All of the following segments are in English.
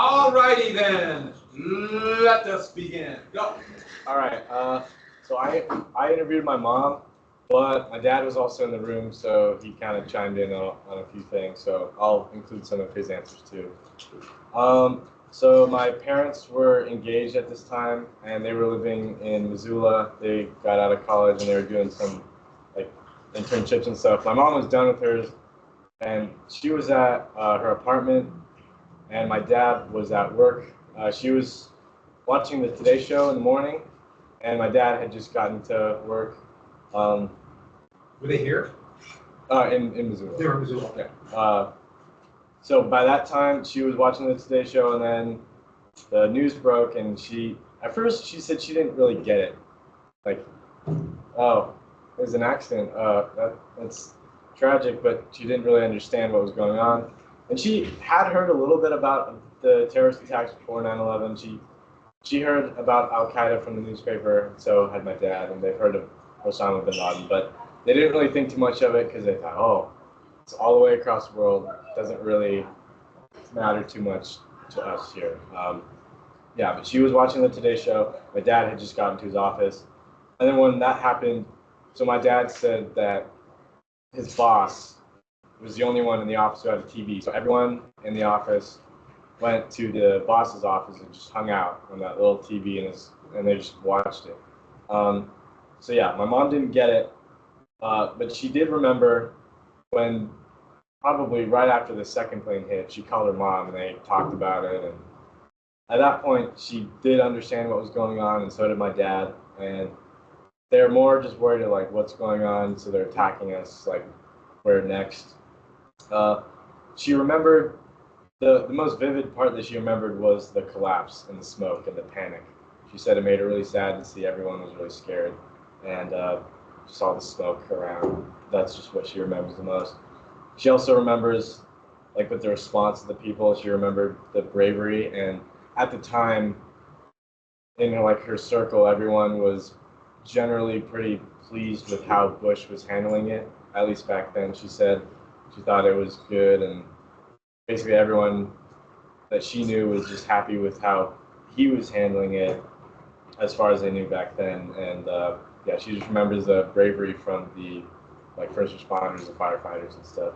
Alrighty then, let us begin. Go. All right. So I interviewed my mom, but my dad was also in the room, so he kind of chimed in on a few things. So I'll include some of his answers too. So my parents were engaged at this time, and they were living in Missoula. They got out of college, and they were doing some like internships and stuff. My mom was done with hers, and she was at her apartment, and my dad was at work. She was watching the Today Show in the morning, and my dad had just gotten to work. Were they here? In Missoula. They were in Missoula. Yeah. So by that time, she was watching the Today Show, and then the news broke, and at first she said she didn't really get it. Like, oh, it was an accident. That's tragic, but she didn't really understand what was going on. And she had heard a little bit about the terrorist attacks before 9/11. She heard about Al Qaeda from the newspaper, so had my dad, and they've heard of Osama bin Laden, but they didn't really think too much of it because they thought, oh, it's all the way across the world, doesn't really matter too much to us here. Yeah, but she was watching the Today Show. My dad had just gotten to his office, and then when that happened, so my dad said that his boss was the only one in the office who had a TV. So everyone in the office went to the boss's office and just hung out on that little TV and they just watched it. So yeah, my mom didn't get it, but she did remember when probably right after the second plane hit, she called her mom and they talked about it. And at that point, she did understand what was going on, and so did my dad. And they're more just worried like what's going on, so they're attacking us, like where next. She remembered the most vivid part that she remembered was the collapse and the smoke and the panic. She said it made her really sad to see everyone was really scared and just all the smoke around. That's just what she remembers the most. She also remembers, like with the response of the people, she remembered the bravery, and at the time, in like her circle, everyone was generally pretty pleased with how Bush was handling it. At least back then, she said she thought it was good, and basically everyone that she knew was just happy with how he was handling it, as far as they knew back then. And yeah, she just remembers the bravery from the first responders, the firefighters and stuff.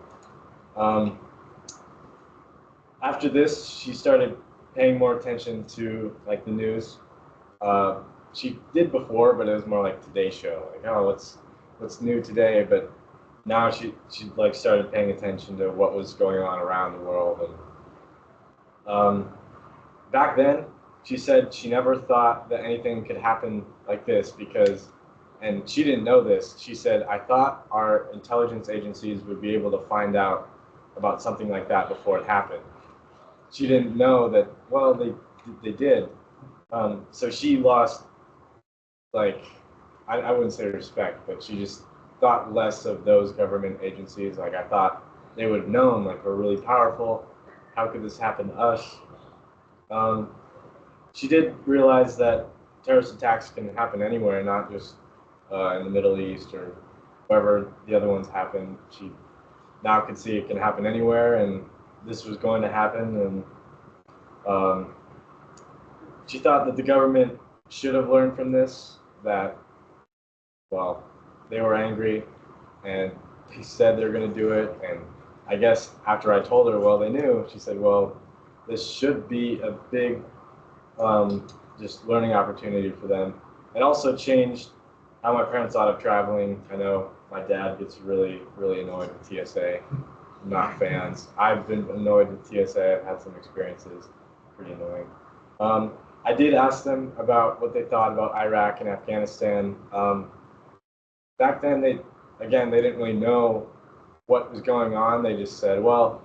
After this, she started paying more attention to like the news. She did before, but it was more like Today Show, like, oh, what's new today? But now she like started paying attention to what was going on around the world. And back then, she said she never thought that anything could happen like this because, and she didn't know this, she said, I thought our intelligence agencies would be able to find out about something like that before it happened. She didn't know that, well, they did. So she lost, like, I wouldn't say respect, but she just thought less of those government agencies. Like, I thought they would have known, like, we're really powerful. How could this happen to us? She did realize that terrorist attacks can happen anywhere, not just in the Middle East or wherever the other ones happen. She now could see it can happen anywhere, and this was going to happen. And she thought that the government should have learned from this, that, well, they were angry and they said they're going to do it. And I guess after I told her, well, they knew, she said, well, this should be a big just learning opportunity for them. It also changed how my parents thought of traveling. I know my dad gets really, really annoyed with TSA. Not fans. I've been annoyed with TSA. I've had some experiences. Pretty annoying. I did ask them about what they thought about Iraq and Afghanistan. Back then, they didn't really know what was going on. They just said, well,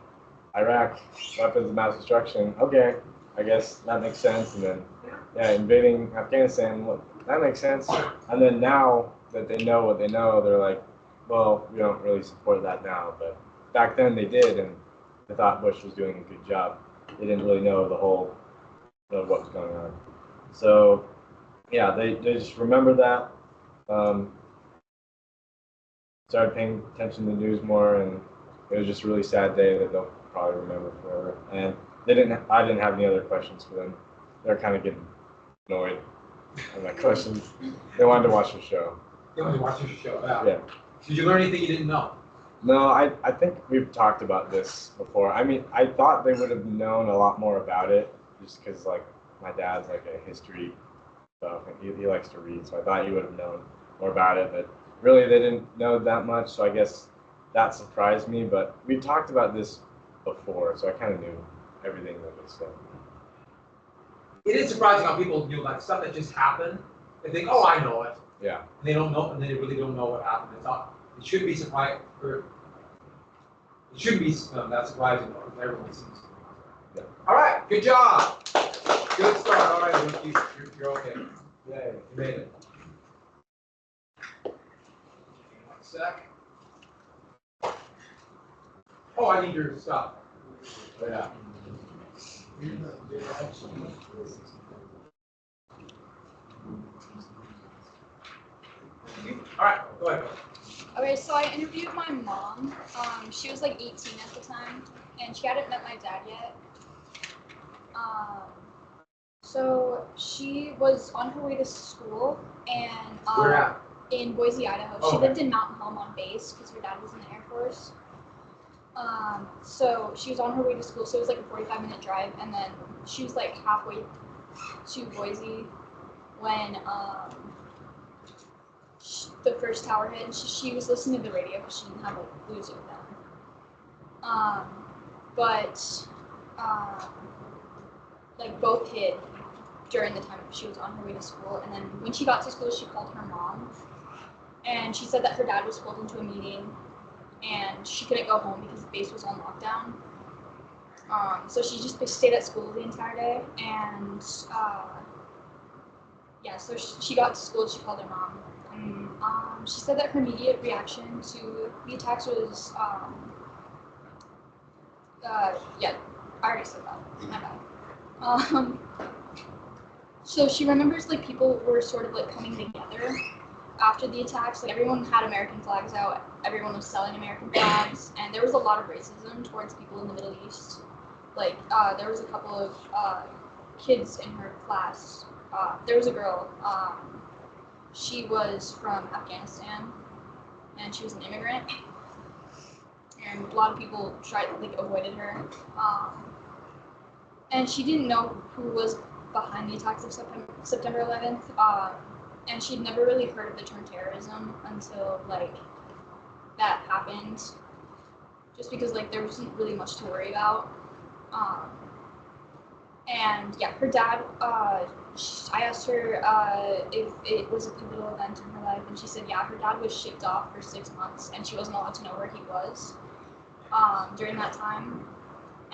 Iraq, weapons of mass destruction. Okay, I guess that makes sense. And then, yeah, invading Afghanistan, well, that makes sense. And then now that they know what they know, they're like, well, we don't really support that now. But back then they did, and they thought Bush was doing a good job. They didn't really know the whole of what was going on. So, yeah, they just remember that. Started paying attention to the news more, and it was just a really sad day that they'll probably remember forever. And I didn't have any other questions for them. They're kind of getting annoyed with my questions. They wanted to watch the show. They wanted to watch your show. Yeah. Did you learn anything you didn't know? No, I think we've talked about this before. I mean, I thought they would have known a lot more about it, just because like my dad's like a history stuff, and he likes to read, so I thought he would have known more about it. But really, they didn't know that much, so I guess that surprised me. But we talked about this before, so I kind of knew everything that was said. It is surprising how people, like stuff that just happened, they think, oh, I know it. Yeah. And they don't know, and they really don't know what happened. It shouldn't be surprising, or it shouldn't be that surprising, though, because everyone seems to know. Yeah. All right, good job. Good start. All right, you're okay. Yeah, you made it. One sec. Oh, I need your stuff. Yeah. All right, go ahead. Okay, so I interviewed my mom. She was like 18 at the time, and she hadn't met my dad yet. So she was on her way to school, and Where at? in Boise, Idaho. Oh, She okay. lived in Mountain Home on base because her dad was in the Air Force. So she was on her way to school, so it was like a 45-minute drive, and then she was like halfway to Boise when the first tower hit. And she was listening to the radio because she didn't have a Bluetooth then. But like both hit during the time she was on her way to school, and then when she got to school, she called her mom, and she said that her dad was pulled into a meeting, and she couldn't go home because the base was on lockdown. So she just stayed at school the entire day, and yeah, so she got to school, she called her mom, and she said that her immediate reaction to the attacks was, yeah, I already said that, my bad. So she remembers like people were sort of like coming together after the attacks. Like everyone had American flags out, everyone was selling American flags, and there was a lot of racism towards people in the Middle East. Like there was a couple of kids in her class. There was a girl. She was from Afghanistan, and she was an immigrant. And a lot of people avoided her. And she didn't know who was behind the attacks of September 11th. And she'd never really heard of the term terrorism until like that happened. Just because like there wasn't really much to worry about. And yeah, her dad, I asked her if it was a pivotal event in her life, and she said, yeah, her dad was shipped off for 6 months, and she wasn't allowed to know where he was during that time.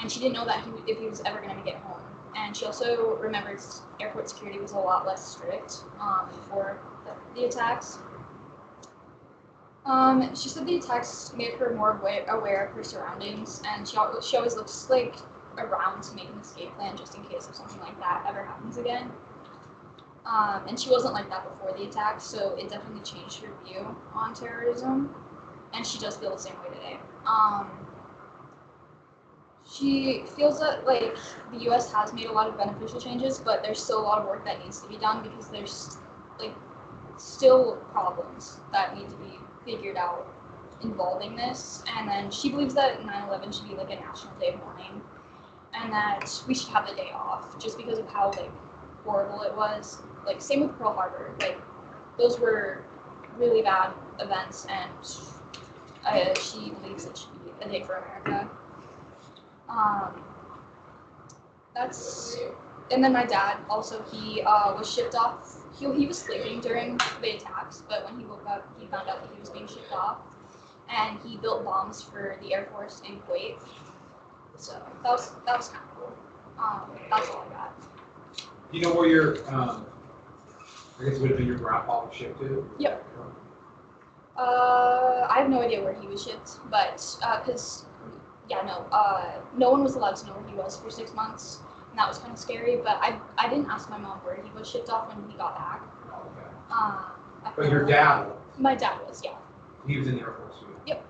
And she didn't know that if he was ever going to get home. And she also remembers airport security was a lot less strict before the attacks. She said the attacks made her more aware of her surroundings, and she always looks like around to make an escape plan just in case if something like that ever happens again. And she wasn't like that before the attack, so it definitely changed her view on terrorism, and she does feel the same way today. She feels that like the U.S. has made a lot of beneficial changes, but there's still a lot of work that needs to be done because there's like still problems that need to be figured out involving this. And then she believes that 9/11 should be like a national day of mourning, and that we should have the day off just because of how like horrible it was. Like same with Pearl Harbor, like those were really bad events, and she believes it should be a day for America. And then my dad also, he was shipped off. He was sleeping during the attacks, but when he woke up, he found out that he was being shipped off, and he built bombs for the Air Force in Kuwait. So that was kind of cool. That's all I got. You know where your, I guess it would have been your grandpa was shipped to? Yep. I have no idea where he was shipped, but because no one was allowed to know where he was for 6 months, and that was kind of scary. But I didn't ask my mom where he was shipped off when he got back. Okay. But your dad was? My dad was, yeah. He was in the Air Force too? Yep.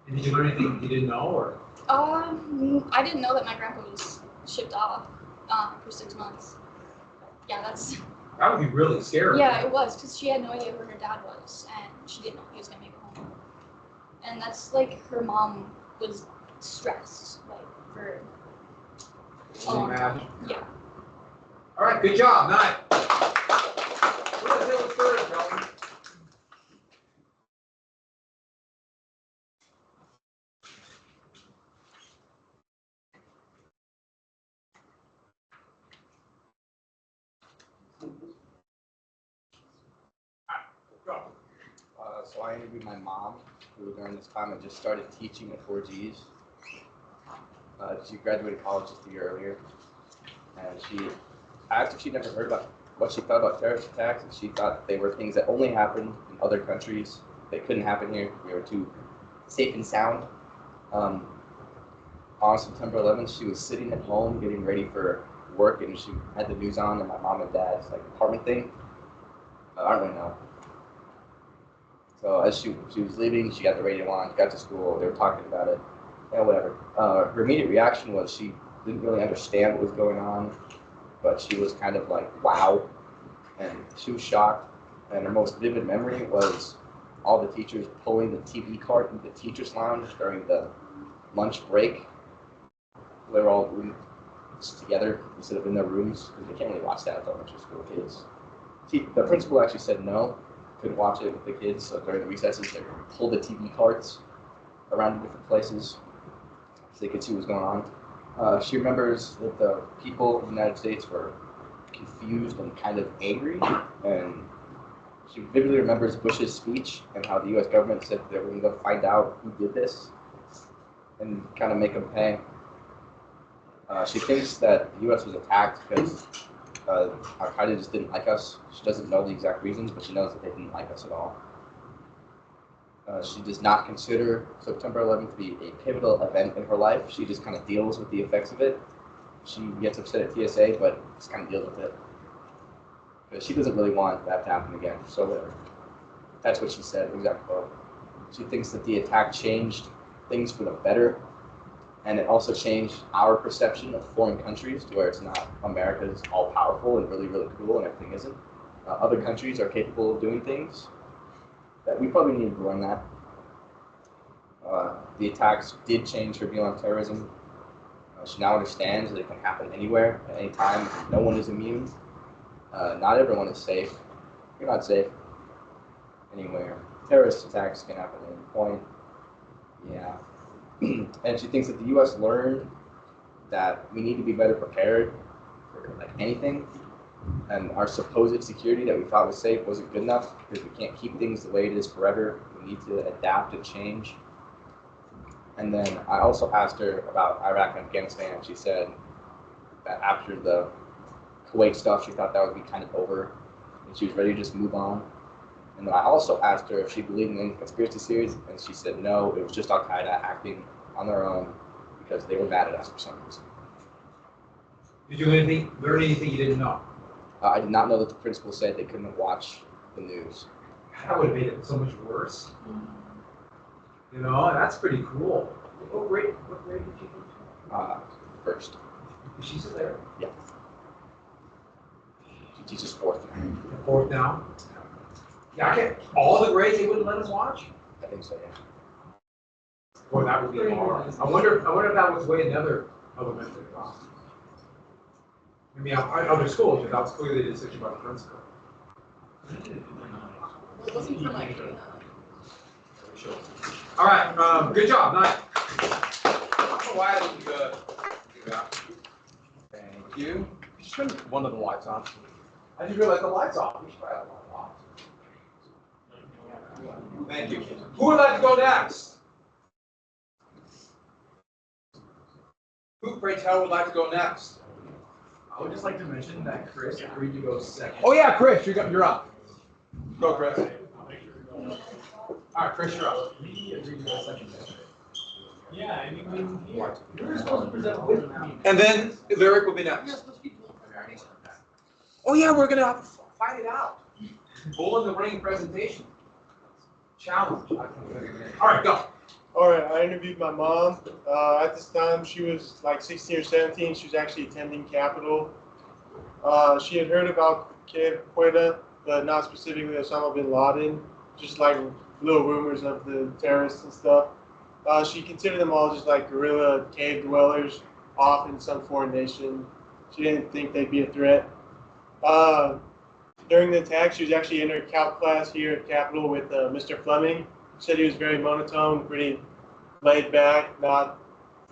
And did you learn anything you didn't know, or? I didn't know that my grandpa was shipped off for 6 months. Yeah, that's. That would be really scary. Yeah, it was because she had no idea where her dad was, and she didn't know he was gonna make it home. And that's like her mom was stressed, like for a long time. Yeah. All right, good job. 9. What the hell is third, Kelvin? So I interviewed my mom, who during this time had just started teaching at 4Gs. She graduated college just a year earlier, and I asked if she'd never heard about what she thought about terrorist attacks, and she thought they were things that only happened in other countries. They couldn't happen here. We were too safe and sound. On September 11th, she was sitting at home getting ready for work, and she had the news on, and my mom and dad's like apartment thing. I don't really know. So as she was leaving, she got the radio on, got to school, they were talking about it, and whatever. Her immediate reaction was she didn't really understand what was going on, but she was kind of like, wow, and she was shocked. And her most vivid memory was all the teachers pulling the TV cart into the teacher's lounge during the lunch break. They were all together instead of in their rooms, because they can't really watch that with elementary school kids. The principal actually said no. Couldn't watch it with the kids, so during the recesses they pulled the TV carts around to different places so they could see what was going on. She remembers that the people of the United States were confused and kind of angry, and she vividly remembers Bush's speech and how the U.S. government said they were going to find out who did this and kind of make them pay. She thinks that the U.S. was attacked because Al-Qaeda just didn't like us. She doesn't know the exact reasons, but she knows that they didn't like us at all. She does not consider September 11th to be a pivotal event in her life. She just kind of deals with the effects of it. She gets upset at TSA, but just kind of deals with it. Because she doesn't really want that to happen again, so whatever. That's what she said, exact quote. She thinks that the attack changed things for the better, and it also changed our perception of foreign countries to where it's not America's all-powerful and really, really cool and everything isn't. Other countries are capable of doing things that we probably need to learn that. The attacks did change her view on terrorism. She now understands that it can happen anywhere, at any time. No one is immune. Not everyone is safe. You're not safe anywhere. Terrorist attacks can happen at any point. Yeah. And she thinks that the U.S. learned that we need to be better prepared for like anything, and our supposed security that we thought was safe wasn't good enough because we can't keep things the way it is forever. We need to adapt and change. And then I also asked her about Iraq and Afghanistan, and she said that after the Kuwait stuff, she thought that would be kind of over, and she was ready to just move on. And then I also asked her if she believed in any conspiracy theories, and she said no, it was just Al-Qaeda acting on their own because they were mad at us for some reason. Did you learn anything you didn't know? I did not know that the principal said they couldn't watch the news. That would have made it so much worse. You know, that's pretty cool. What grade did you teach? First. Is she still there? Yeah. She teaches fourth. The fourth now? Yeah, I can't. All the grades they wouldn't let us watch? I think so, yeah. Boy, that would be hard. I wonder if that was the way in other elementary classes. I mean, other schools, but that was clearly the decision by the principal. It wasn't for like. All right, good job, 9. I don't know why I didn't do that. Thank you. Just turn one of the lights on. I just realized the lights off. We should probably have the lights off. Thank you. Who would like to go next? Who, pray tell, would like to go next? I would just like to mention that Chris agreed to go second. Oh yeah, Chris, you're up. Go, Chris. All right, Chris, you're up. He agreed to go second. Yeah, I mean, You were supposed to present with me. And then Lyric will be next. Oh yeah, we're gonna have to fight it out. Bull in the ring presentation. Challenge. All right, go. All right, I interviewed my mom. At this time, she was like 16 or 17. She was actually attending Capitol. She had heard about Qaeda, but not specifically Osama bin Laden, just like little rumors of the terrorists and stuff. She considered them all just like guerrilla cave dwellers off in some foreign nation. She didn't think they'd be a threat. Uh, During the attack, she was actually in her calc class here at Capitol with Mr. Fleming. She said he was very monotone, pretty laid back, not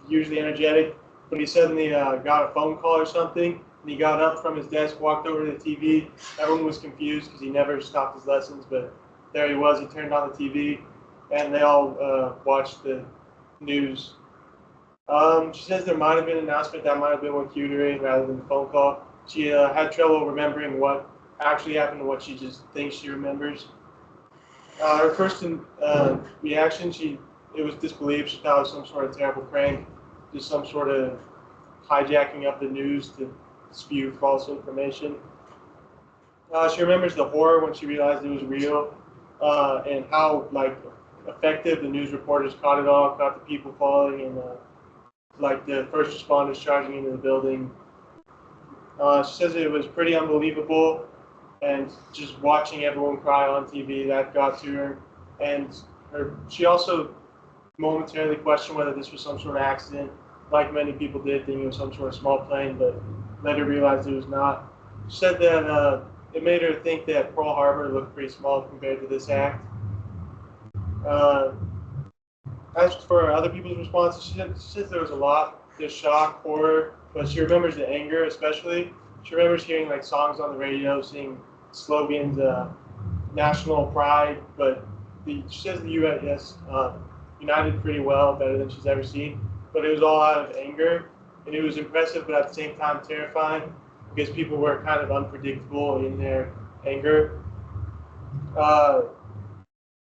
usually energetic, but he suddenly got a phone call or something, and he got up from his desk, walked over to the TV. Everyone was confused because he never stopped his lessons, but there he was. He turned on the TV, and they all watched the news. She says there might have been an announcement that might have been what cued her in rather than the phone call. She had trouble remembering what actually happened and what she just thinks she remembers. Her first reaction, it was disbelief. She thought it was some sort of terrible prank, just some sort of hijacking of the news to spew false information. She remembers the horror when she realized it was real, and how like effective the news reporters caught it all, caught the people falling, and like the first responders charging into the building. She says it was pretty unbelievable, and just watching everyone cry on TV, that got to her. And she also momentarily questioned whether this was some sort of accident, like many people did, thinking it was some sort of small plane, but later realized it was not. She said that it made her think that Pearl Harbor looked pretty small compared to this act. As for other people's responses, she says there was a lot. There's shock, horror, but she remembers the anger especially. She remembers hearing like songs on the radio, seeing slogans, national pride, but she says the U.S. United pretty well, better than she's ever seen. But it was all out of anger, and it was impressive, but at the same time terrifying, because people were kind of unpredictable in their anger.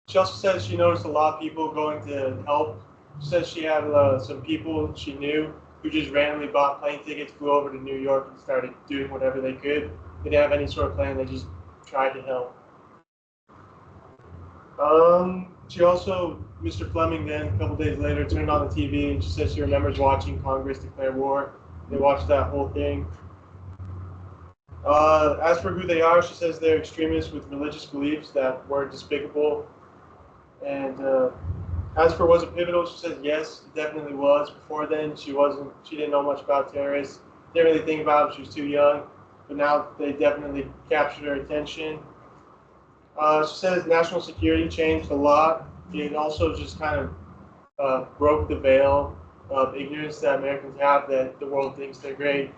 She also says she noticed a lot of people going to help. She says she had some people she knew who just randomly bought plane tickets, flew over to New York, and started doing whatever they could. They didn't have any sort of plan, they just tried to help. She also, Mr. Fleming then, a couple days later, turned on the TV, and she says she remembers watching Congress declare war. They watched that whole thing. As for who they are, she says they're extremists with religious beliefs that were despicable. And as for was it pivotal, she says yes, it definitely was. Before then, she didn't know much about terrorists. Didn't really think about it, she was too young. But now they definitely captured her attention. She says national security changed a lot. It also just kind of broke the veil of ignorance that Americans have, that the world thinks they're great.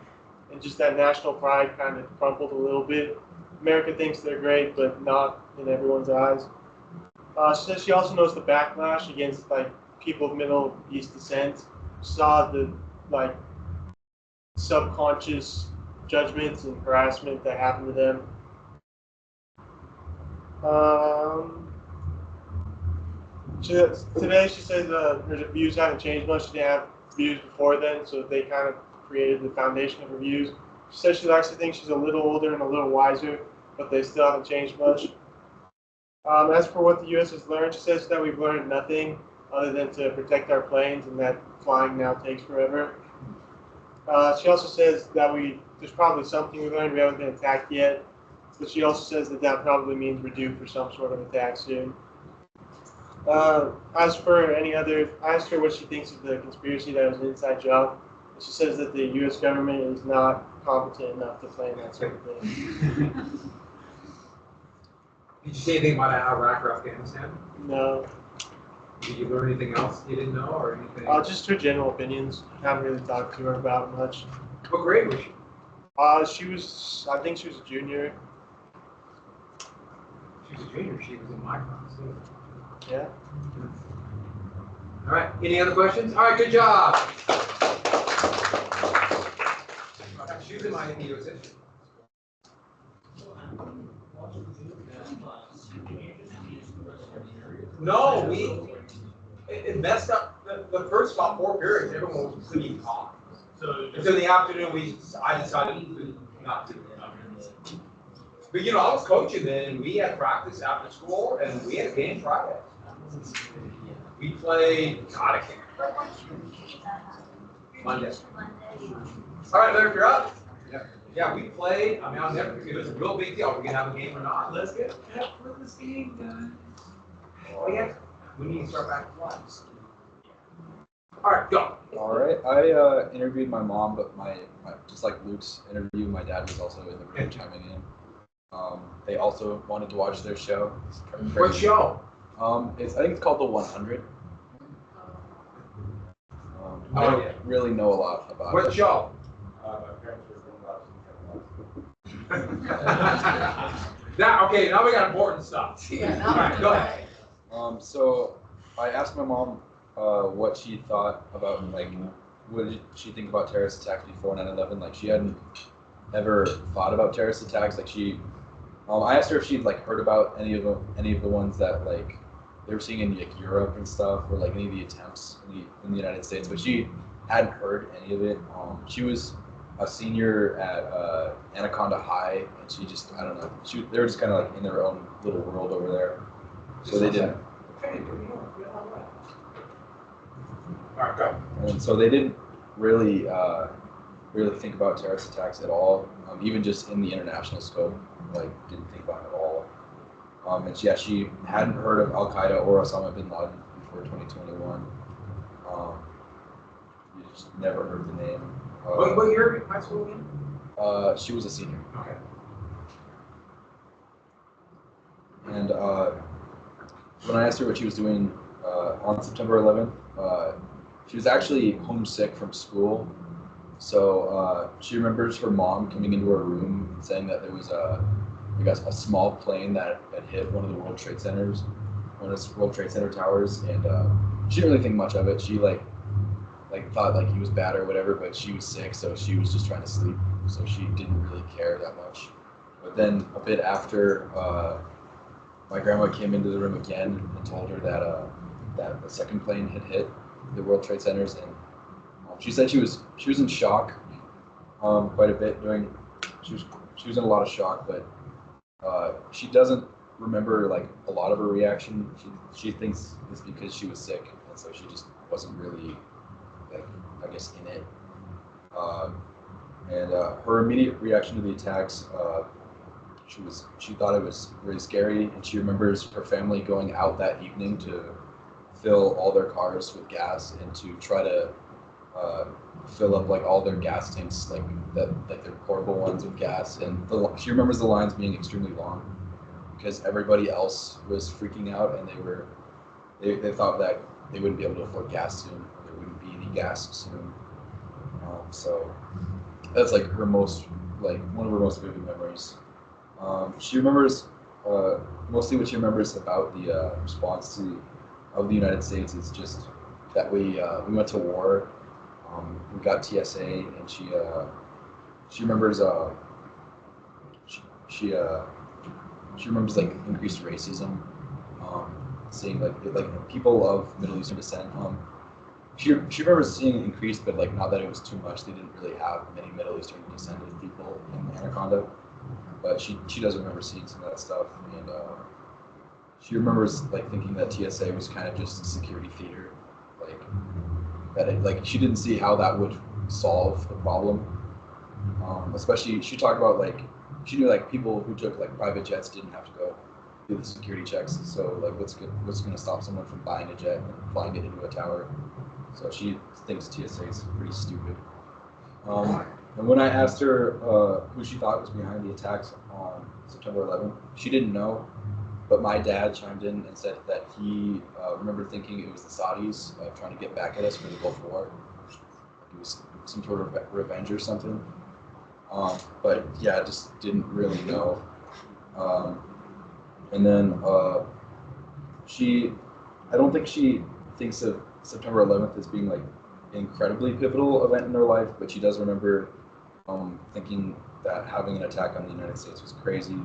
And just that national pride kind of crumpled a little bit. America thinks they're great, but not in everyone's eyes. She says she also knows the backlash against like people of Middle East descent. She saw the like subconscious judgments and harassment that happened to them. Today she says her views haven't changed much. She didn't have views before then, so they kind of created the foundation of her views. She says she likes to think she's a little older and a little wiser, but they still haven't changed much. As for what the U.S. has learned, she says that we've learned nothing other than to protect our planes, and that flying now takes forever. She also says that there's probably something we learned. We haven't been attacked yet, but she also says that probably means we're due for some sort of attack soon. As for I asked her what she thinks of the conspiracy that was an inside job. She says that the U.S. government is not competent enough to plan that sort of thing. Did you say anything about Iraq or Afghanistan? No. Did you learn anything else you didn't know or anything? Just her general opinions. Haven't really talked to her about much. What grade was she? I think she was a junior. She was a junior. She was in my class. Too. Yeah. All right. Any other questions? All right. Good job. She was in my English section. No, it messed up the first about 4 periods. Everyone couldn't even talk. So in the afternoon, I decided not to. But you know, I was coaching then, and we had practice after school, and we had a game Friday. We played, God, I can't. Monday. All right, Larry, you're up. Yeah, we played. I mean, I'll never, it was a real big deal. Are we gonna have a game or not? Let's get for this game, guys. Oh yeah, we need to start back at once. All right, go. All right, I interviewed my mom, but my just like Luke's interview, my dad was also in the room chiming in. They also wanted to watch their show. What show? I think it's called The 100. I Oh, don't yeah. really know a lot about What it. show? That, okay, now we got important stuff. All right, go ahead. So I asked my mom what she thought about, like, what did she think about terrorist attacks before 9/11? Like, she hadn't ever thought about terrorist attacks. Like, I asked her if she'd like heard about any of the ones that like they were seeing in like Europe and stuff, or like any of the attempts in the United States, but she hadn't heard any of it. She was a senior at Anaconda High, and she just, I don't know, they were just kind of like in their own little world over there, so they didn't. All right, go. And so they didn't really think about terrorist attacks at all, even just in the international scope, like didn't think about it at all. And yeah, she hadn't heard of Al Qaeda or Osama bin Laden before 2021. You just never heard the name. What year in high school again? She was a senior. Okay. And when I asked her what she was doing on September 11th, she was actually homesick from school. So she remembers her mom coming into her room and saying that there was a small plane that had hit one of the World Trade Centers, one of the World Trade Center towers, and she didn't really think much of it. She like thought like he was bad or whatever, but she was sick, so she was just trying to sleep. So she didn't really care that much. But then a bit after, my grandma came into the room again and told her that that the second plane had hit the World Trade Centers, and she said she was in shock quite a bit during. She was in a lot of shock, but she doesn't remember like a lot of her reaction. She thinks it's because she was sick, and so she just wasn't really like, I guess, in it. And her immediate reaction to the attacks, she thought it was really scary, and she remembers her family going out that evening to fill all their cars with gas and to try to fill up like all their gas tanks, like their portable ones with gas. And she remembers the lines being extremely long because everybody else was freaking out, and they thought that they wouldn't be able to afford gas soon, or there wouldn't be any gas soon. So that's like one of her most vivid memories. She remembers mostly what she remembers about the response of the United States is just that we went to war. We got TSA, and she remembers she remembers like increased racism, seeing like people of Middle Eastern descent. She remembers seeing it increased, but like not that it was too much. They didn't really have many Middle Eastern descended people in Anaconda, but she does remember seeing some of that stuff, and she remembers like thinking that TSA was kind of just a security theater, like that she didn't see how that would solve the problem. Especially she talked about like she knew like people who took like private jets didn't have to go do the security checks. So like what's going to stop someone from buying a jet and flying it into a tower? So she thinks TSA is pretty stupid. And when I asked her who she thought was behind the attacks on September 11th, she didn't know. But my dad chimed in and said that he remembered thinking it was the Saudis trying to get back at us for the Gulf War. It was some sort of revenge or something. But yeah, I just didn't really know. And then I don't think she thinks of September 11th as being like an incredibly pivotal event in her life, but she does remember thinking that having an attack on the United States was crazy.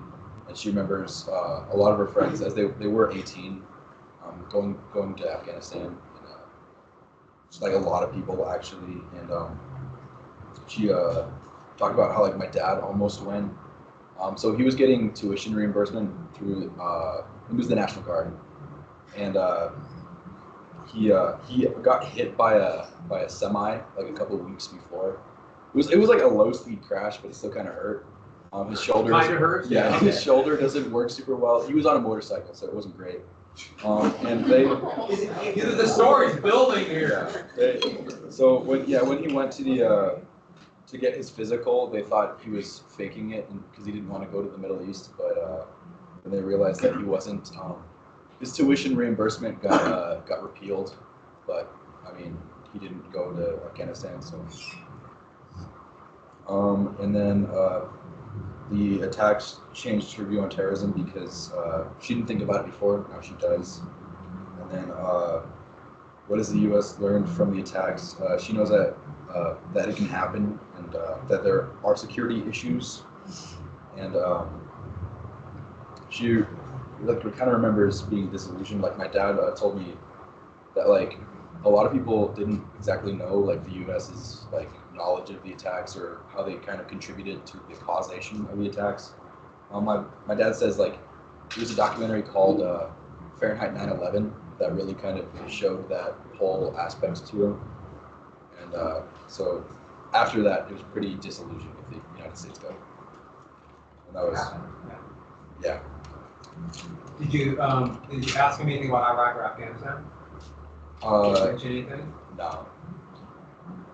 And she remembers a lot of her friends, as they were 18, going to Afghanistan. And, just like a lot of people actually. And she talked about how like my dad almost went. So he was getting tuition reimbursement through it was the National Guard, and he got hit by a semi like a couple of weeks before. It was like a low speed crash, but it still kind of hurt. His shoulder. Kind of hurts? Yeah, Okay. his shoulder doesn't work super well. He was on a motorcycle, so it wasn't great. And they. These are the stories building here. So when he went to the to get his physical, they thought he was faking it because he didn't want to go to the Middle East, but when they realized that he wasn't, his tuition reimbursement got repealed, but I mean he didn't go to Afghanistan, so. And then the attacks changed her view on terrorism because she didn't think about it before, now she does. And then what has the U.S. learned from the attacks? She knows that it can happen and that there are security issues. And she kind of remembers being disillusioned. Like my dad told me that like a lot of people didn't exactly know like the U.S.'s like knowledge of the attacks or how they kind of contributed to the causation of the attacks. My dad says like there's a documentary called Fahrenheit 9/11 that really kind of showed that whole aspect to him. And so after that, it was pretty disillusioned with the United States government. And that was, yeah. Did you ask him anything about Iraq or Afghanistan? Mention anything? No.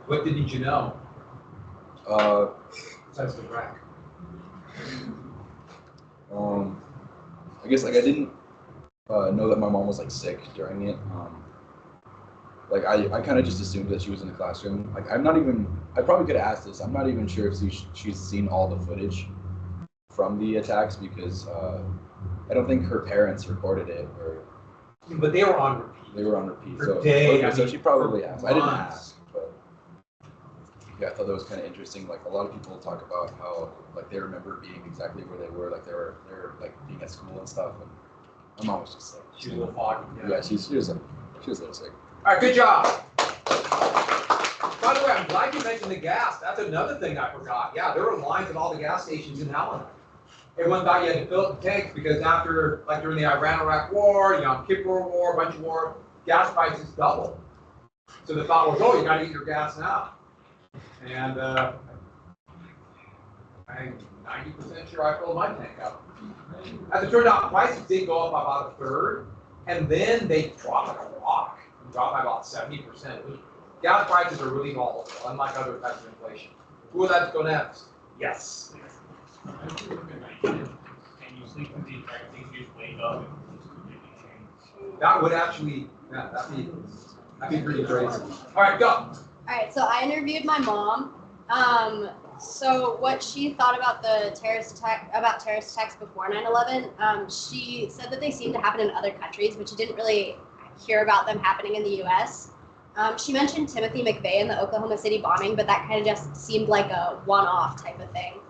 What didn't you know? Besides the Iraq. I guess like I didn't know that my mom was like sick during it. Like I kind of just assumed that she was in the classroom. Like I probably could have asked this. I'm not even sure if she's seen all the footage from the attacks because I don't think her parents recorded it or. But they were on repeat. They were on repeat. For So days, okay, so she probably asked. I didn't months. ask, but yeah, I thought that was kind of interesting. Like a lot of people talk about how like they remember being exactly where they were, like they were like being at school and stuff. And my mom was just sick. She was a little foggy. Yeah, she was a little sick. All right, good job. By the way, I'm glad you mentioned the gas. That's another thing I forgot. Yeah, there were lines at all the gas stations in Helena. Everyone thought you had to fill up the tanks because after, like during the Iran-Iraq War, Yom Kippur War, a bunch of war, gas prices doubled. So the thought was, oh, you got to eat your gas now. And I'm 90% sure I filled my tank up. As it turned out, prices did go up by about a third, and then they dropped like a rock. Dropped by about 70%. Gas prices are really volatile, unlike other types of inflation. Who would like to go next? Yes. And you sleep with the entire thing, you just wake up and it's completely changed. That would actually, yeah, that'd be pretty crazy. All right, go. All right, so I interviewed my mom. So what she thought about the terrorist attacks before 9/11, she said that they seemed to happen in other countries, but she didn't really hear about them happening in the U.S. She mentioned Timothy McVeigh and the Oklahoma City bombing, but that kind of just seemed like a one-off type of thing.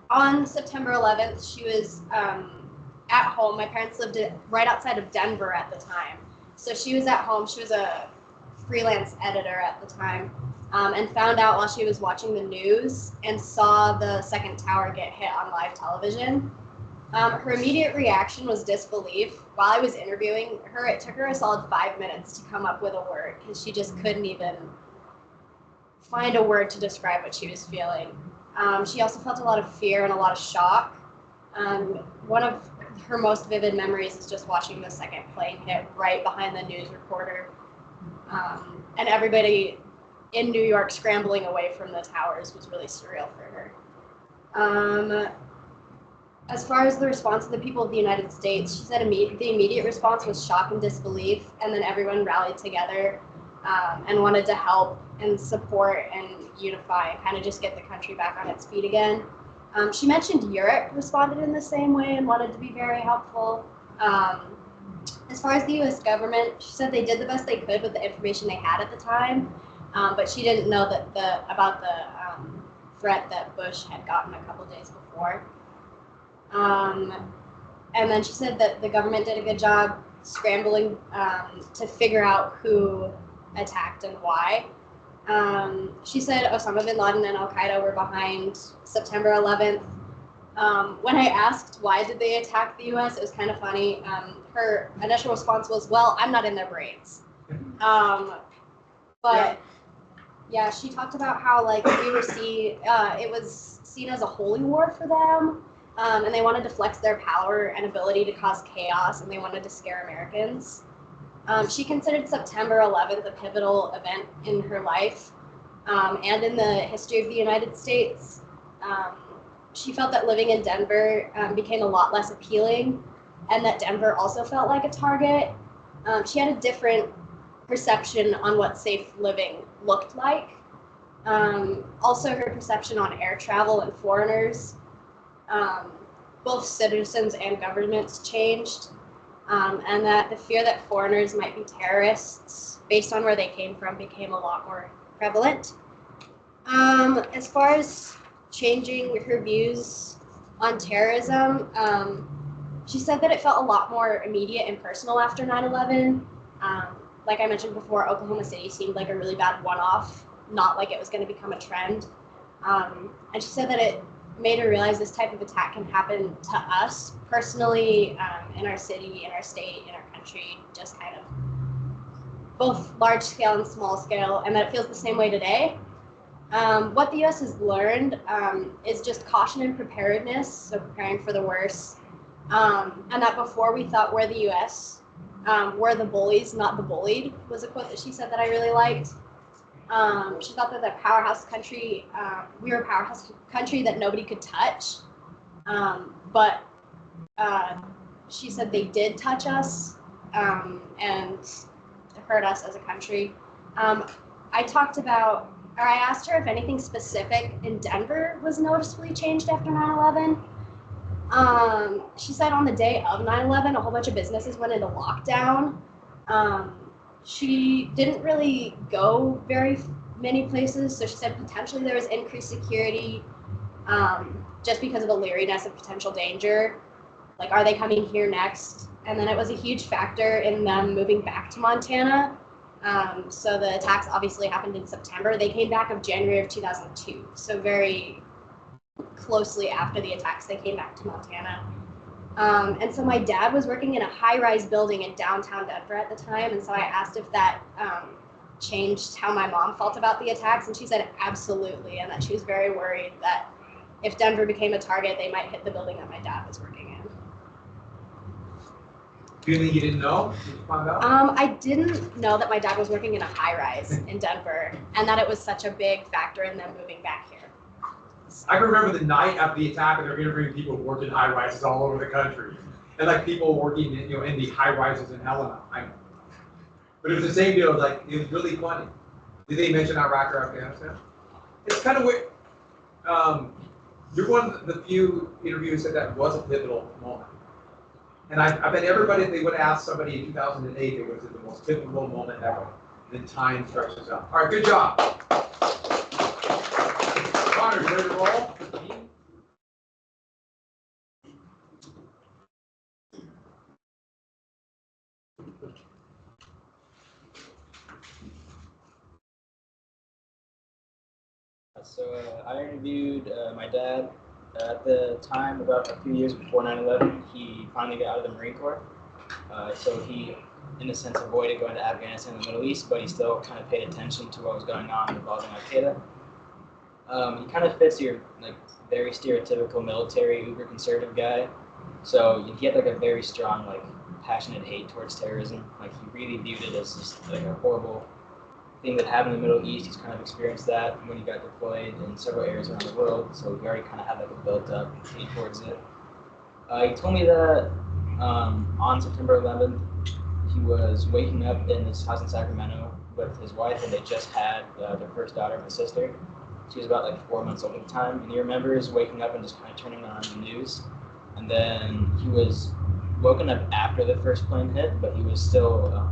On September 11th, she was at home. My parents lived right outside of Denver at the time. So she was at home. She was a freelance editor at the time, and found out while she was watching the news and saw the second tower get hit on live television. Her immediate reaction was disbelief. While I was interviewing her, it took her a solid 5 minutes to come up with a word because she just couldn't even find a word to describe what she was feeling. She also felt a lot of fear and a lot of shock. One of her most vivid memories is just watching the second plane hit right behind the news reporter, and everybody in New York scrambling away from the towers was really surreal for her. As far as the response of the people of the United States, she said the immediate response was shock and disbelief, and then everyone rallied together and wanted to help and support and unify and kind of just get the country back on its feet again. She mentioned Europe responded in the same way and wanted to be very helpful. As far as the U.S. government, she said they did the best they could with the information they had at the time, but she didn't know that about the threat that Bush had gotten a couple days before. And then she said that the government did a good job scrambling to figure out who attacked and why. She said Osama bin Laden and Al Qaeda were behind September 11th. When I asked why did they attack the U.S., it was kind of funny. Her initial response was, "Well, I'm not in their brains." But yeah, she talked about how like it was seen as a holy war for them, and they wanted to flex their power and ability to cause chaos, and they wanted to scare Americans. She considered September 11th a pivotal event in her life and in the history of the United States. She felt that living in Denver became a lot less appealing, and that Denver also felt like a target. She had a different perception on what safe living looked like. Also, her perception on air travel and foreigners, both citizens and governments changed, and that the fear that foreigners might be terrorists based on where they came from became a lot more prevalent. As far as changing her views on terrorism, she said that it felt a lot more immediate and personal after 9/11. Like I mentioned before, Oklahoma City seemed like a really bad one-off, not like it was going to become a trend. And she said that it made her realize this type of attack can happen to us personally, in our city, in our state, in our country, just kind of both large scale and small scale, and that it feels the same way today. What the U.S. has learned is just caution and preparedness, so preparing for the worst. And that before we thought we're the U.S., we're the bullies, not the bullied, was a quote that she said that I really liked. She thought that we were a powerhouse country that nobody could touch. But she said they did touch us and hurt us as a country. I asked her if anything specific in Denver was noticeably changed after 9/11. She said on the day of 9/11, a whole bunch of businesses went into lockdown. She didn't really go very many places, so she said potentially there was increased security just because of the leeriness of potential danger. Like, are they coming here next? And then it was a huge factor in them moving back to Montana. So the attacks obviously happened in September. They came back of January of 2002, so very closely after the attacks, they came back to Montana. And so my dad was working in a high-rise building in downtown Denver at the time, and so I asked if that changed how my mom felt about the attacks, and she said absolutely, and that she was very worried that if Denver became a target, they might hit the building that my dad was working in. Do you think you didn't know? Did you find out? I didn't know that my dad was working in a high-rise in Denver, and that it was such a big factor in them moving back here. I can remember the night after the attack, and they're interviewing people who worked in high rises all over the country, and like people working in, in the high rises in Helena. But it was the same deal. Like, it was really funny. Did they mention Iraq or Afghanistan? It's kind of weird. You're one of the few interviews that was a pivotal moment. And I bet everybody, if they would ask somebody in 2008, they would have said the most pivotal moment ever. And then time stretches out. All right, good job. Connor, you ready to roll? So I interviewed my dad at the time, about a few years before 9/11. He finally got out of the Marine Corps. So he, in a sense, avoided going to Afghanistan and the Middle East, but he still kind of paid attention to what was going on involving Al-Qaeda. He kind of fits your very stereotypical military, uber conservative guy. So he had a very strong, passionate hate towards terrorism. He really viewed it as just a horrible thing that happened in the Middle East. He's kind of experienced that when he got deployed in several areas around the world, so he already kind of had a built-up hate towards it. He told me that on September 11th, he was waking up in his house in Sacramento with his wife, and they just had their first daughter, my sister. She was about 4 months old at the time, and he remembers waking up and just kind of turning on the news. And then he was woken up after the first plane hit, but he was still,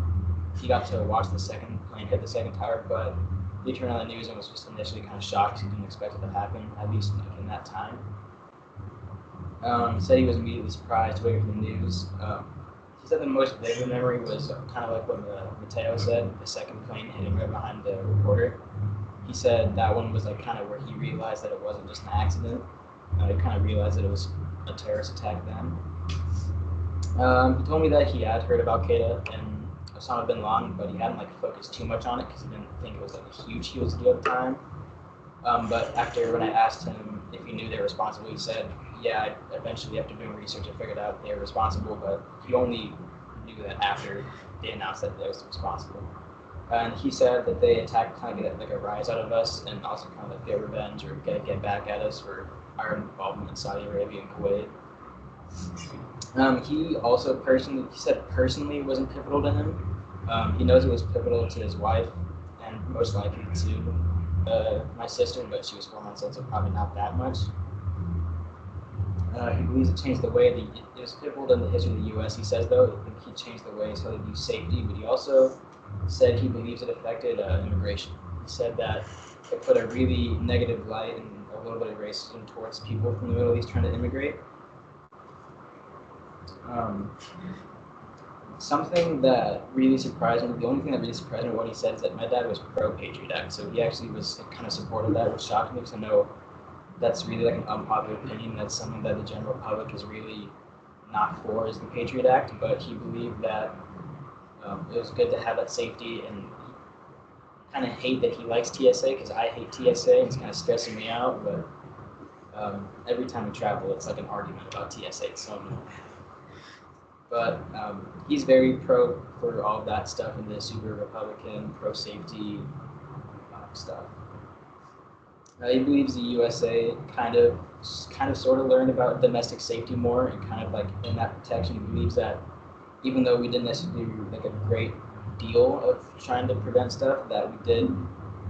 he got to watch the second plane hit the second tower, but he turned on the news and was just initially kind of shocked. He didn't expect it to happen, at least in that time. He said he was immediately surprised to wake up from the news. He said the most vivid memory was kind of like what Mateo said, the second plane hitting right behind the reporter. He said that one was kind of where he realized that it wasn't just an accident. I kind of realized that it was a terrorist attack then. He told me that he had heard about Qaeda and Osama bin Laden, but he hadn't like focused too much on it because he didn't think it was like a huge deal at the time. But after when I asked him if he knew they were responsible, he said, yeah, eventually after doing research, I figured out they were responsible, but he only knew that after they announced that they was responsible. And he said that they attacked kind of get like a rise out of us and also kind of like get revenge or get back at us for our involvement in Saudi Arabia and Kuwait. He also personally it wasn't pivotal to him. He knows it was pivotal to his wife and most likely to my sister, but she was 4 months old, so probably not that much. He believes it changed the way it was pivotal in the history of the U.S. He says though, I think he changed the way so they view safety, but he also said he believes it affected immigration. He said that it put a really negative light and a little bit of racism towards people from the Middle East trying to immigrate. Something that really surprised me, the only thing that really surprised me what he said is that my dad was pro-Patriot Act, so he actually was kind of supportive of that, which shocked me because I know that's really like an unpopular opinion. That's something that the general public is really not for, is the Patriot Act, but he believed that it was good to have that safety, and kind of hate that he likes TSA because I hate TSA and it's kind of stressing me out, but every time we travel it's like an argument about TSA, so but he's very pro for all of that stuff and the super Republican, pro safety stuff. He believes the USA kind of sort of learned about domestic safety more and kind of like in that protection. He believes that even though we didn't necessarily do like a great deal of trying to prevent stuff, that we did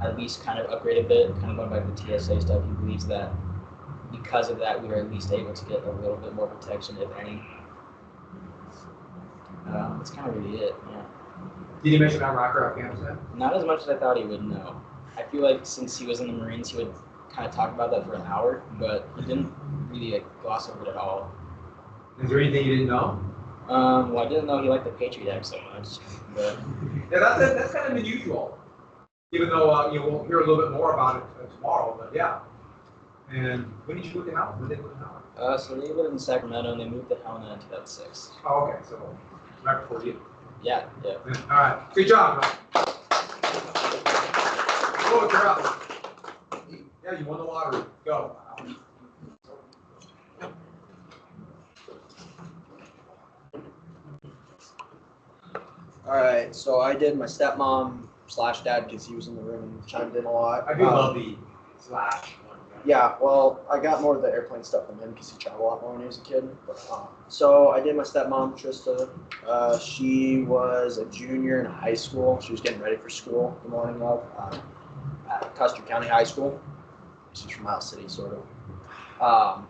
at least kind of upgrade a bit, kind of going back to the TSA stuff. He believes that because of that, we were at least able to get a little bit more protection, if any. That's kind of really it, yeah. Did he mention Iraq or Afghanistan? Not as much as I thought he would, no. I feel like since he was in the Marines, he would kind of talk about that for an hour, but he didn't really like gloss over it at all. Is there anything you didn't know? Well, I didn't know he liked the Patriot Act so much, but Yeah, that's kind of unusual. Even though we'll hear a little bit more about it tomorrow, but yeah. And when did you move to Helena? When did they move to Helena? So they lived in Sacramento and they moved to Helena in 2006. Oh, okay, so right before you. Yeah. All right, good job, bro. Oh, you're up. Yeah, you won the lottery. Go. All right, so I did my stepmom / dad because he was in the room and chimed in a lot. I do love the / one. Yeah, well, I got more of the airplane stuff from him because he traveled a lot more when he was a kid. But, so I did my stepmom, Trista. She was a junior in high school. She was getting ready for school the morning of at Custer County High School. She's from Miles City, sort of.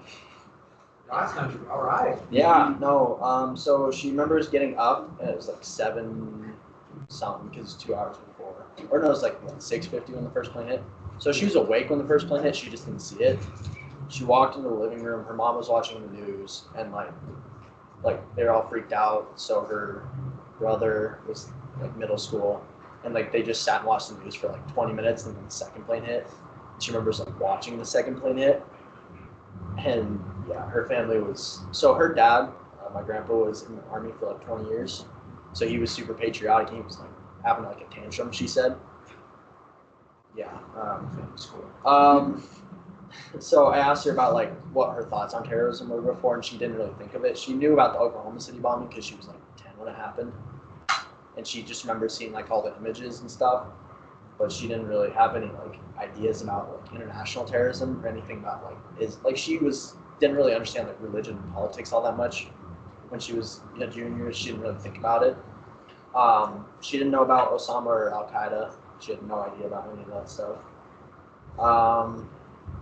God's country, all right. Yeah, no. So she remembers getting up, and it was like 7 something because it's 2 hours before. Or no, it was like 6:50 when the first plane hit. So she was awake when the first plane hit. She just didn't see it. She walked into the living room. Her mom was watching the news, and like they were all freaked out. So her brother was like middle school, and like they just sat and watched the news for like 20 minutes, and then the second plane hit. She remembers like watching the second plane hit, and yeah, her family was. So her dad, my grandpa, was in the Army for like 20 years, so he was super patriotic. He was like having like a tantrum, she said. Yeah, family's cool. So I asked her about like what her thoughts on terrorism were before, and she didn't really think of it. She knew about the Oklahoma City bombing because she was like 10 when it happened, and she just remembers seeing like all the images and stuff, but she didn't really have any like ideas about like international terrorism or anything about like didn't really understand like religion and politics all that much. When she was a junior, she didn't really think about it. She didn't know about Osama or Al Qaeda. She had no idea about any of that stuff.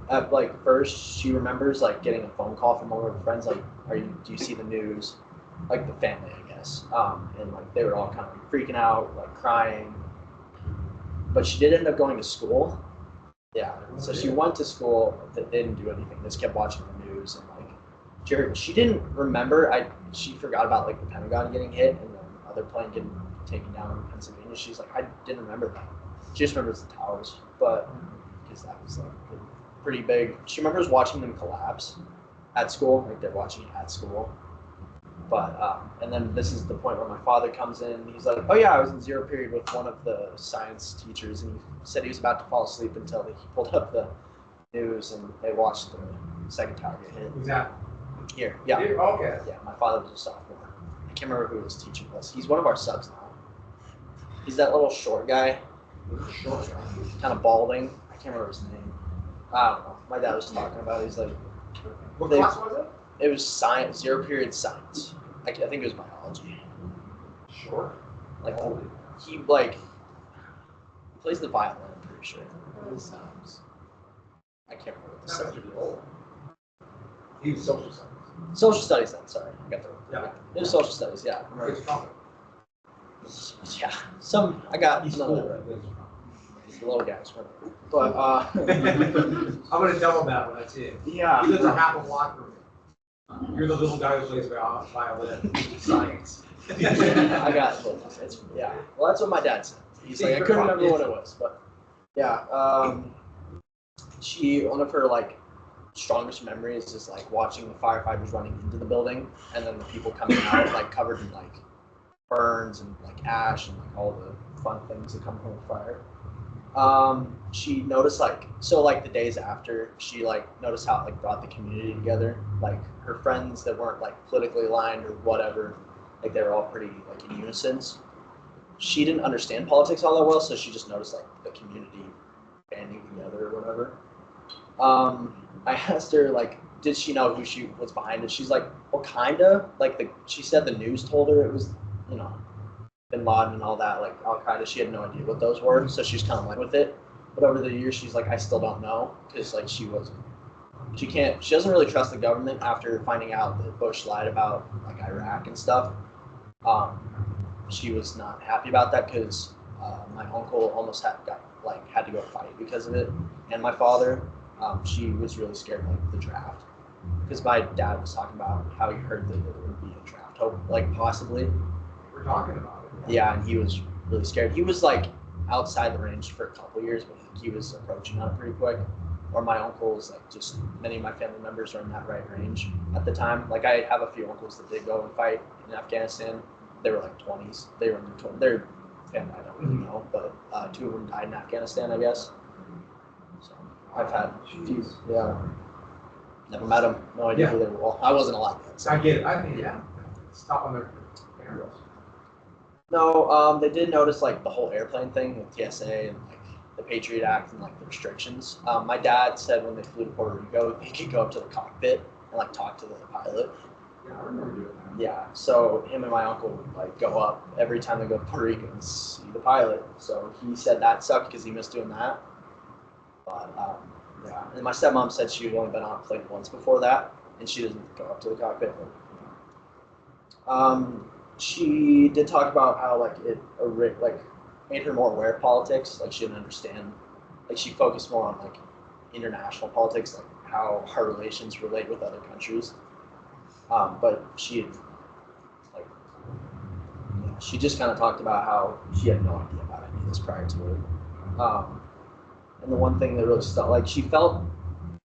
At like first, she remembers like getting a phone call from one of her friends, like, do you see the news? Like the family, I guess. And like they were all kind of like freaking out, like crying. But she did end up going to school. Yeah. So she went to school, but didn't do anything. Just kept watching the news and like she didn't remember. She forgot about like the Pentagon getting hit and the other plane getting taken down in Pennsylvania. She's like, I didn't remember that. She just remembers the towers, but because that was like the pretty big. She remembers watching them collapse at school, like they're watching it at school. But and then this is the point where my father comes in. He's like, "Oh yeah, I was in zero period with one of the science teachers, and he said he was about to fall asleep until he pulled up the news and they watched the second tower get hit." Exactly. Here, yeah, Okay. yeah. My father was a sophomore. I can't remember who his teacher was. He's one of our subs now. He's that little short guy, kind of balding. I can't remember his name. I don't know. My dad was talking about it. He's like, What They- class was it? it was science, zero period science. I think it was biology. Sure. Like he like plays the violin. I'm pretty sure. I can't remember what the subject was. He was social studies. Social studies. Then sorry, I got the Yeah. It was social studies. Yeah. I remember. It's trumpet. Yeah. I got He's none of cool. that right. He's the little guys. But I'm gonna tell him that when I see him. yeah. He lives a half a block from me. You're the little guy who plays violin. Science. I got it's yeah. Well, that's what my dad said. He's like, I couldn't remember what it was, but yeah. One of her like strongest memories is like watching the firefighters running into the building, and then the people coming out like covered in like burns and like ash and like all the fun things that come from a fire. She noticed like the days after, she like noticed how it like brought the community together. Like her friends that weren't like politically aligned or whatever, like they were all pretty like in unison. She didn't understand politics all that well, so she just noticed like the community banding together or whatever. I asked her like, did she know who she was behind it? She's like, well, kinda. Like she said the news told her it was, you know, Bin Laden and all that, like Al Qaeda. She had no idea what those were, so she's kind of went with it. But over the years, she's like, I still don't know, because like she doesn't really trust the government after finding out that Bush lied about like Iraq and stuff. She was not happy about that because my uncle almost had to go fight because of it, and my father. She was really scared of like the draft, because my dad was talking about how he heard that there would be a draft, like possibly. We're talking about it. Yeah, and he was really scared. He was like outside the range for a couple years, but he was approaching on it pretty quick. Or my uncles, like just many of my family members are in that right range at the time. Like I have a few uncles that did go and fight in Afghanistan. They were like 20s. They were in their 20s. Their family I don't really know, but 2 of them died in Afghanistan, I guess. So I've had a few. Yeah. Never met them. No idea who they were. Well, I wasn't alive yet. So. I get it. I mean, yeah. Stop on their arrows. No, they did notice like the whole airplane thing with TSA and like the Patriot Act and like the restrictions. My dad said when they flew to Puerto Rico, they could go up to the cockpit and like talk to the pilot. Yeah, I remember doing that. Yeah, so him and my uncle would like go up every time they go to Puerto Rico and see the pilot. So he said that sucked because he missed doing that. But yeah, and my stepmom said she had only been on a plane once before that, and she doesn't go up to the cockpit. She did talk about how like it like made her more aware of politics. Like she didn't understand. Like she focused more on like international politics, like how her relations relate with other countries. But she had, like, yeah, she just kind of talked about how she had no idea about any of this prior to it. And the one thing that really stuck, like she felt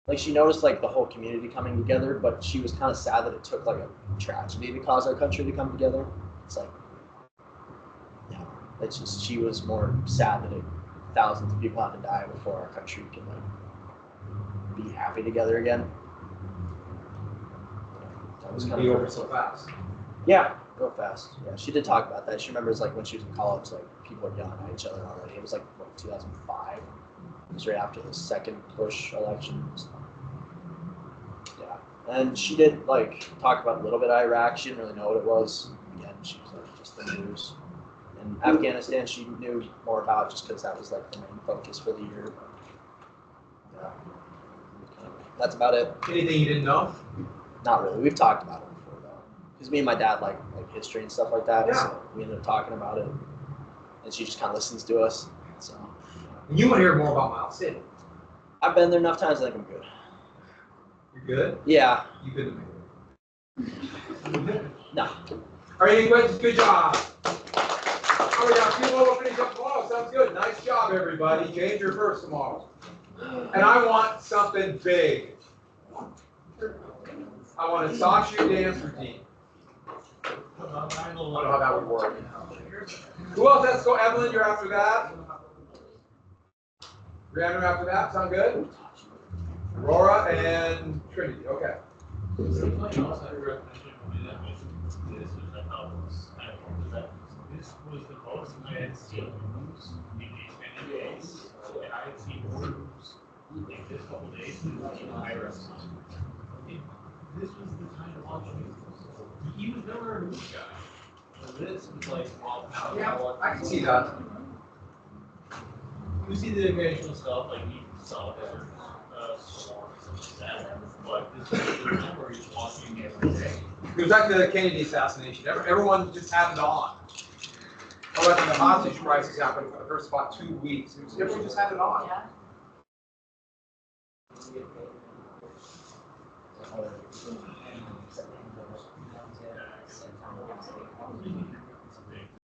like she noticed like the whole community coming together, but she was kind of sad that it took like a tragedy to cause our country to come together. It's like, yeah, it's just she was more sad that thousands of people had to die before our country could like be happy together again. That was kind Be of over so fast. Yeah, real fast. Yeah, she did talk about that. She remembers like when she was in college, like people were yelling at each other already. It was like what, 2005. It was right after the second Bush election. So, yeah, and she did like talk about a little bit of Iraq. She didn't really know what it was. Again, she was like just the news. And Afghanistan, she knew more about just because that was like the main focus for the year. Yeah, that's about it. Anything you didn't know? Not really. We've talked about it before though, because me and my dad like history and stuff like that. Yeah. So we ended up talking about it, and she just kind of listens to us. So. You want to hear more about Miles City? I've been there enough times. I think I'm good. You're good? Yeah. You couldn't make it. No. All right, anyways, good job. Oh, we got a few more finish up tomorrow. Sounds good. Nice job, everybody. Change your first tomorrow. And I want something big. I want a sock shoe dance routine. I don't know how that would work. Who else has to go? Evelyn, you're after that. Brianna after that. Sound good? Aurora and Trinity. Okay. Something else I recommended when we did that mission, this was I thought was kind of cool, that this was the most I had seen rooms in these many days, and I had seen more rooms in this couple days than in my restaurant. This was the kind of watch he was never a movie guy. So this was like, wow, Yeah, I can see that. you see the occasional stuff like you saw there, storms and that, but this is the time where he's watching every day. It was like the Kennedy assassination. Everyone just had it on. Or like when the hostage crisis happened for the first about 2 weeks. Everyone just had it on. Yeah.